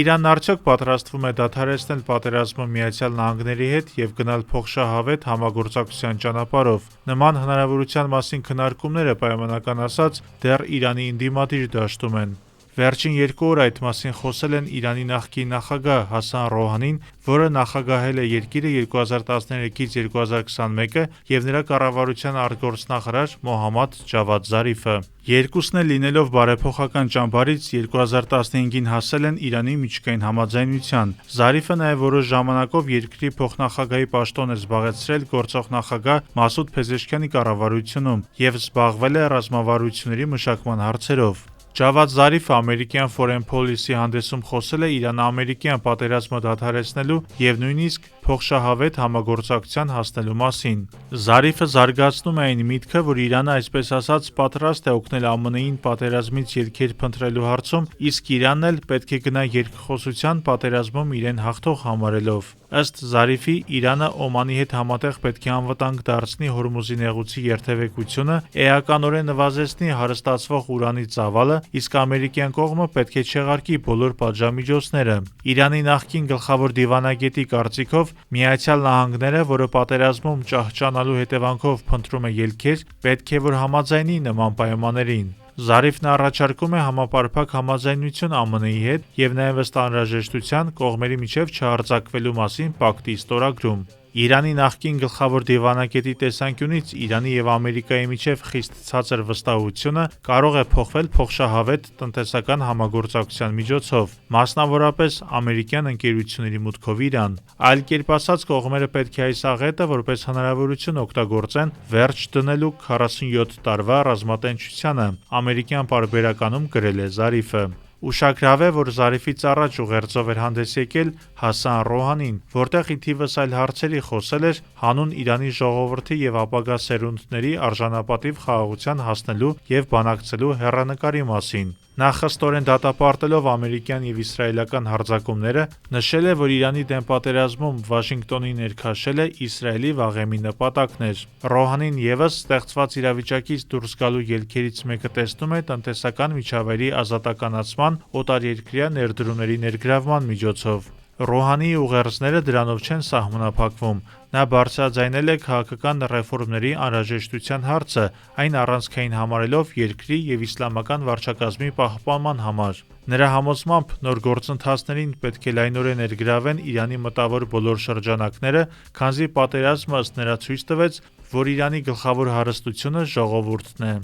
Իրանն արդյոք պատրաստվում է դադարեցնել պատերազմը ԱՄՆ-ի հետ եւ գնալ փոխշահավետ համագործակցության ճանապարհով։ Նման հնարավորության մասին քննարկումները պայմանական ասած դեռ Իրանի ընդդիմադիր դաշտում են։ Վերջին 2 օր այդ մասին խոսել են Իրանի նախկին նախագահ Հասան Ռոհանին, որը նախագահել է երկիրը 2013-ից 2021 եւ նրա կառավարության արտգործնախարար Մոհամմադ Ջավադ Զարիֆը։ Երկուսն էլ լինելով բարեփոխական ճամբարից 2015-ին հասել են Իրանի միջուկային համաձայնության։ Զարիֆը նաեւ որոշ ժամանակով երկրի փոխնախագահի պաշտոն է զբաղեցրել գործող նախագահ Մասուդ Փեզեշքյանի կառավարությունում եւ զբաղվել է ռազմավարությունների մշակման հարցերով։ Ջավադ Զարիֆը ամերիկյան Foreign Policy հանդեսում խոսել է Իրան-ամերիկյան պատերազմը դադարեցնելու եւ նույնիսկ փոխշահավետ համագործակցության հասնելու մասին։ Զարիֆը զարգացնում է այն միտքը, որ Իրանը այսպես ասած պատրաստ է օգնել ԱՄՆ-ին պատերազմից ելքեր փնտրելու հարցում, իսկ Իրանն էլ պետք է գնա երկխոսության պատերազմում իրեն հաղթող համարելով։ Ըստ Զարիֆի, Իրանը Օմանի հետ համատեղ պետք է անվտանգ դարձնի Հորմուզի նեղուցի երթևեկությունը, էականորեն նվազեցնի հարստացվող ուրանի ծավալը, իսկ ամերիկյան կողմը պետք է չեղարկի բոլոր պատժամիջոցները։ Իրանի նախկին գլխավոր դիվանագետի կարծիքով ԱՄՆ-ը, որը պատերազմում ճահճանալու հետևանքով փնտրում է ելքեր, պետք է որ համաձայնի նման պայմաններին։ Զարիֆն առաջարկում է համապարփակ համաձայնություն ԱՄՆ-ի հետ եւ նաեւ ըստ անհրաժեշտության կողմերի միջև չհարձակվելու մասին պակտի ստորագրում։ Իրանի նախկին գլխավոր դիվանագետի տեսանկյունից Իրանի եւ Ամերիկայի միջև խիստ ցածր վստահությունը կարող է փոխվել փոխշահավետ տնտեսական համագործակցության միջոցով, մասնավորապես ամերիկյան ընկերությունների մուտքով Իրան։ Այլ կերպ ասած, կողմերը պետք է այս աղետը որպես հնարավորություն օգտագործեն վերջ դնելու 47 տարվա ռազմատենչությանը, ամերիկյան պարբերականում գրել է Զարիֆը։ Ուշագրավ է, որ Զարիֆից առաջ ուղերձով էր հանդես եկել Հասան Ռոհանին, որտեղ ի թիվս այլ հարցերի խոսել էր հանուն Իրանի ժողովրդի եւ ապագա սերունդների արժանապատիվ խաղաղության հասնելու եւ բանակցելու հեռանկարի մասին։ Նա խստորեն դատապարտելով ամերիկյան եւ իսրայելական հարձակումները, նշել է, որ Իրանի դեմ պատերազմում Վաշինգտոնի ներքաշելը Իսրայելի վաղեմի նպատակն էր։ Ռոհանին եւս ստեղծված իրավիճակից դուրս գալու ելքերից մեկը տեսնում է տնտեսական միջավայրի ազատականացման օտարերկրյա ներդրումների ներգրավման միջոցով։ Ռոհանիի ուղերձները դրանով չեն սահմանափակվում։ Նա բարձրաձայնել է քաղաքական ռեֆորմների անհրաժեշտության հարցը, այն առանցքային համարելով երկրի եւ իսլամական վարչակազմի պահպանման համար։ Նրա համոզմամբ նոր գործընթացներին պետք է լայնորեն ներգրավեն Իրանի մտավոր բոլոր շրջանակները, քանզի պատերազմը ըստ նրա ցույց տվեց, որ Իրանի գլխավոր հարստությունը ժողովուրդն է։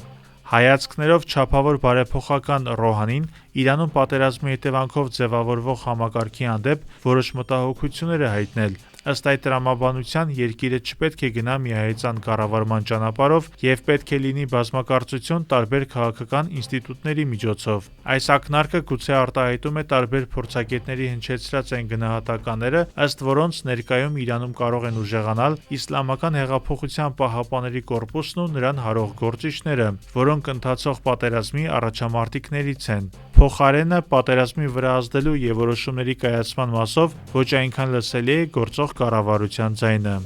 Հայացքներով չափավոր բարեփոխական Ռոհանին Իրանում պատերազմի հետևանքով ձևավորվող համակարգի հանդեպ որոշ մտահոգություններ է հայտնել։ Ըստ այդ տրամաբանության երկիրը չպետք է գնա միահեծան կառավարման ճանապարհով եւ պետք է լինի բազմակարծություն տարբեր քաղաքական ինստիտուտների միջոցով։ Այս ակնարկը գուցե արտահայտում է տարբեր փորձագետների հնչեցրած այն գնահատականները, ըստ որոնց ներկայում Իրանում կարող են ուժեղանալ Իսլամական հեղափոխության պահապանների կորպուսն ու նրան հարող գործիչները, որոնք ընթացող պատերազմի առաջամարտիկներից են։ Փոխարենը պատերազմի վրա ազդելու եւ որոշումների կայացման մասով ոչ այնքան լսելի է գործող կառավարության ձայնը։